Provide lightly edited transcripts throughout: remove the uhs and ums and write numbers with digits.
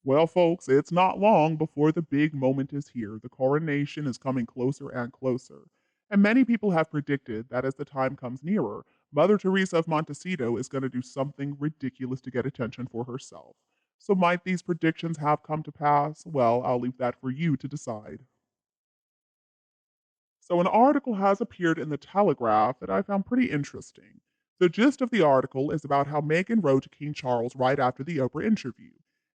Well, folks, it's not long before the big moment is here. The coronation is coming closer and closer. And many people have predicted that as the time comes nearer, Mother Teresa of Montecito is going to do something ridiculous to get attention for herself. So, might these predictions have come to pass? Well, I'll leave that for you to decide. So, an article has appeared in the Telegraph that I found pretty interesting. The gist of the article is about how Meghan wrote to King Charles right after the Oprah interview.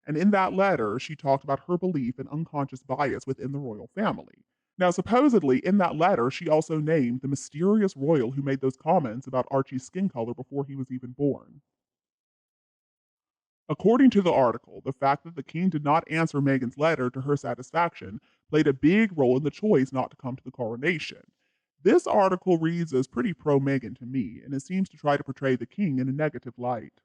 And in that letter, she talked about her belief in unconscious bias within the royal family. Now, supposedly, in that letter, she also named the mysterious royal who made those comments about Archie's skin color before he was even born. According to the article, the fact that the king did not answer Meghan's letter to her satisfaction played a big role in the choice not to come to the coronation. This article reads as pretty pro Meghan to me, and it seems to try to portray the king in a negative light.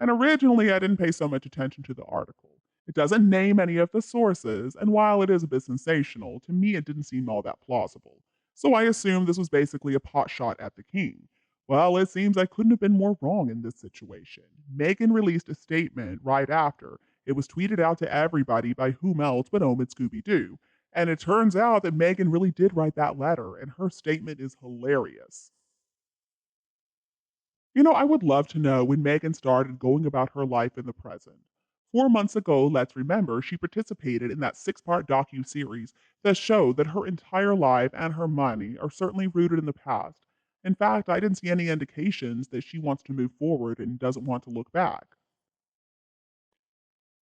And originally, I didn't pay so much attention to the article. It doesn't name any of the sources, and while it is a bit sensational, to me it didn't seem all that plausible. So I assumed this was basically a pot shot at the king. Well, it seems I couldn't have been more wrong in this situation. Meghan released a statement right after. It was tweeted out to everybody by whom else but Omid Scooby Doo. And it turns out that Meghan really did write that letter, and her statement is hilarious. I would love to know when Megan started going about her life in the present. 4 months ago, let's remember, she participated in that six-part docu-series that showed that her entire life and her money are certainly rooted in the past. In fact, I didn't see any indications that she wants to move forward and doesn't want to look back.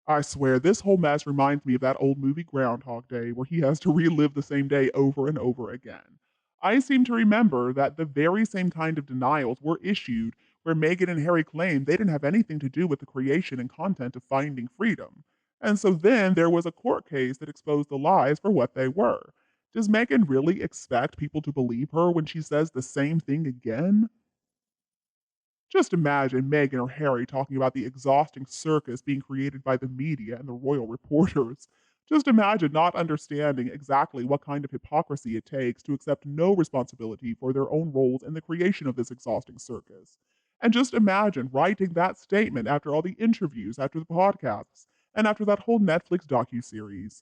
I swear, this whole mess reminds me of that old movie Groundhog Day, where he has to relive the same day over and over again. I seem to remember that the very same kind of denials were issued where Meghan and Harry claimed they didn't have anything to do with the creation and content of Finding Freedom. And so then there was a court case that exposed the lies for what they were. Does Meghan really expect people to believe her when she says the same thing again? Just imagine Meghan or Harry talking about the exhausting circus being created by the media and the royal reporters. Just imagine not understanding exactly what kind of hypocrisy it takes to accept no responsibility for their own roles in the creation of this exhausting circus. And just imagine writing that statement after all the interviews, after the podcasts, and after that whole Netflix docuseries.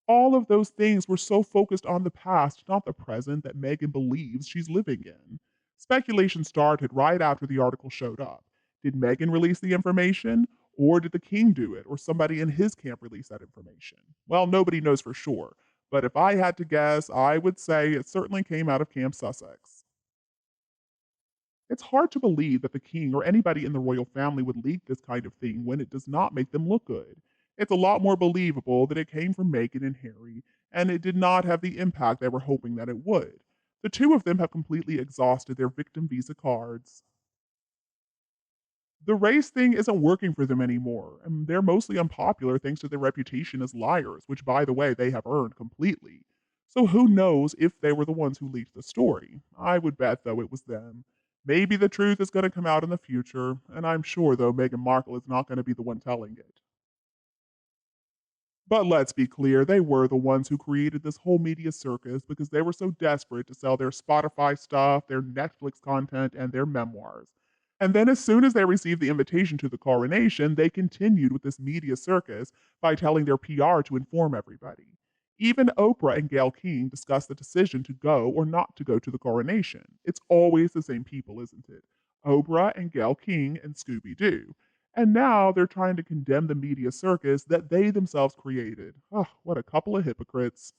All of those things were so focused on the past, not the present, that Meghan believes she's living in. Speculation started right after the article showed up. Did Meghan release the information? Or did the king do it? Or somebody in his camp release that information? Well, nobody knows for sure. But if I had to guess, I would say it certainly came out of Camp Sussex. It's hard to believe that the king or anybody in the royal family would leak this kind of thing when it does not make them look good. It's a lot more believable that it came from Meghan and Harry, and it did not have the impact they were hoping that it would. The two of them have completely exhausted their victim visa cards. The race thing isn't working for them anymore, and they're mostly unpopular thanks to their reputation as liars, which, by the way, they have earned completely. So who knows if they were the ones who leaked the story? I would bet, though, it was them. Maybe the truth is going to come out in the future, and I'm sure, though, Meghan Markle is not going to be the one telling it. But let's be clear, they were the ones who created this whole media circus because they were so desperate to sell their Spotify stuff, their Netflix content, and their memoirs. And then, as soon as they received the invitation to the coronation, they continued with this media circus by telling their PR to inform everybody. Even Oprah and Gayle King discussed the decision to go or not to go to the coronation. It's always the same people, isn't it? Oprah and Gayle King and Scooby Doo. And now they're trying to condemn the media circus that they themselves created. Oh, what a couple of hypocrites.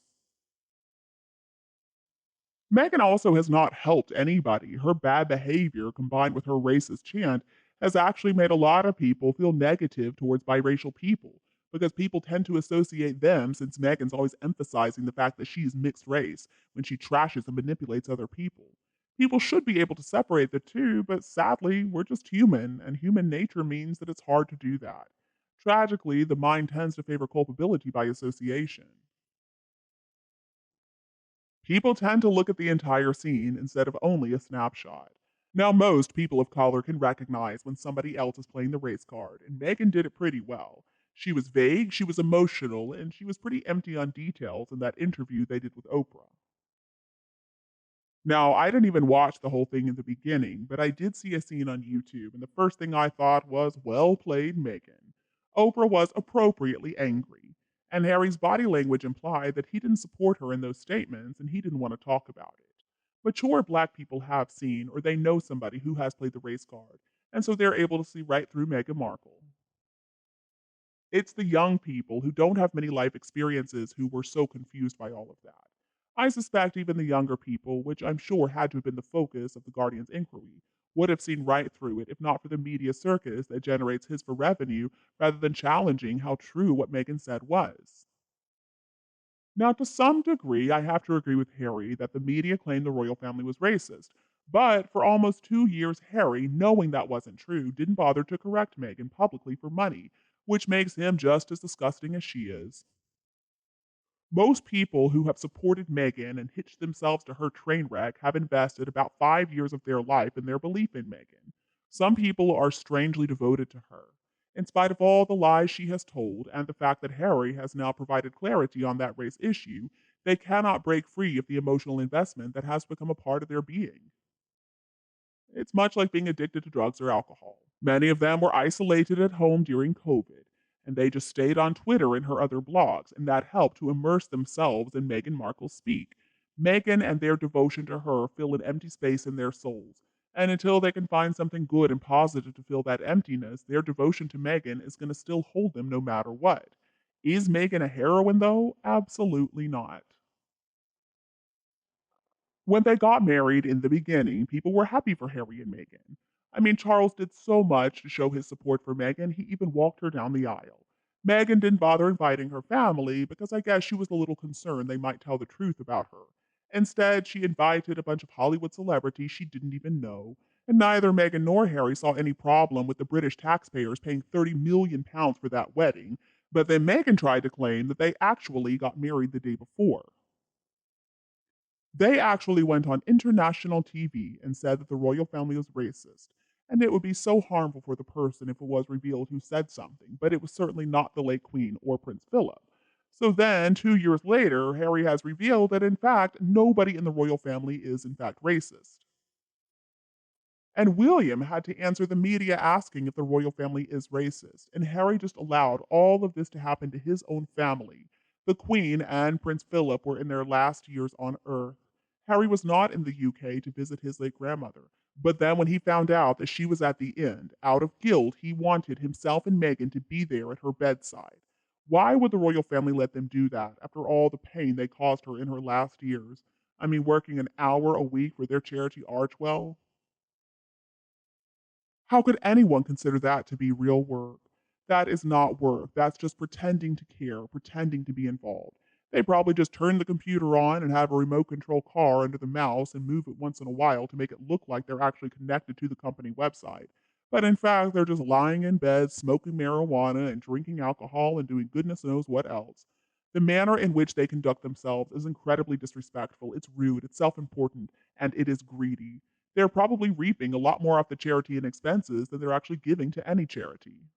Meghan also has not helped anybody. Her bad behavior, combined with her racist chant, has actually made a lot of people feel negative towards biracial people because people tend to associate them since Meghan's always emphasizing the fact that she's mixed race when she trashes and manipulates other people. People should be able to separate the two, but sadly, we're just human, and human nature means that it's hard to do that. Tragically, the mind tends to favor culpability by association. People tend to look at the entire scene instead of only a snapshot. Now, most people of color can recognize when somebody else is playing the race card, and Megan did it pretty well. She was vague, she was emotional, and she was pretty empty on details in that interview they did with Oprah. Now, I didn't even watch the whole thing in the beginning, but I did see a scene on YouTube, and the first thing I thought was, well played, Megan. Oprah was appropriately angry, and Harry's body language implied that he didn't support her in those statements and he didn't want to talk about it. Mature black people have seen or they know somebody who has played the race card, and so they're able to see right through Meghan Markle. It's the young people who don't have many life experiences who were so confused by all of that. I suspect even the younger people, which I'm sure had to have been the focus of the Guardian's inquiry, would have seen right through it if not for the media circus that generates his for revenue rather than challenging how true what Meghan said was. Now, to some degree, I have to agree with Harry that the media claimed the royal family was racist. But for almost 2 years, Harry, knowing that wasn't true, didn't bother to correct Meghan publicly for money, which makes him just as disgusting as she is. Most people who have supported Meghan and hitched themselves to her train wreck have invested about 5 years of their life in their belief in Meghan. Some people are strangely devoted to her. In spite of all the lies she has told and the fact that Harry has now provided clarity on that race issue, they cannot break free of the emotional investment that has become a part of their being. It's much like being addicted to drugs or alcohol. Many of them were isolated at home during COVID, and they just stayed on Twitter and her other blogs, and that helped to immerse themselves in Meghan Markle's speak. Meghan and their devotion to her fill an empty space in their souls. And until they can find something good and positive to fill that emptiness, their devotion to Meghan is going to still hold them no matter what. Is Meghan a heroine, though? Absolutely not. When they got married in the beginning, people were happy for Harry and Meghan. I mean, Charles did so much to show his support for Meghan, he even walked her down the aisle. Meghan didn't bother inviting her family because I guess she was a little concerned they might tell the truth about her. Instead, she invited a bunch of Hollywood celebrities she didn't even know, and neither Meghan nor Harry saw any problem with the British taxpayers paying £30 million for that wedding. But then Meghan tried to claim that they actually got married the day before. They actually went on international TV and said that the royal family was racist, and it would be so harmful for the person if it was revealed who said something, but it was certainly not the late Queen or Prince Philip. So then, 2 years later, Harry has revealed that in fact, nobody in the royal family is in fact racist. And William had to answer the media asking if the royal family is racist, and Harry just allowed all of this to happen to his own family. The Queen and Prince Philip were in their last years on Earth. Harry was not in the UK to visit his late grandmother, but then when he found out that she was at the end, out of guilt, he wanted himself and Meghan to be there at her bedside. Why would the royal family let them do that after all the pain they caused her in her last years? I mean, working an hour a week for their charity Archwell? How could anyone consider that to be real work? That is not work. That's just pretending to care, pretending to be involved. They probably just turn the computer on and have a remote control car under the mouse and move it once in a while to make it look like they're actually connected to the company website. But in fact, they're just lying in bed, smoking marijuana, and drinking alcohol and doing goodness knows what else. The manner in which they conduct themselves is incredibly disrespectful, it's rude, it's self important, and it is greedy. They're probably reaping a lot more off the charity and expenses than they're actually giving to any charity.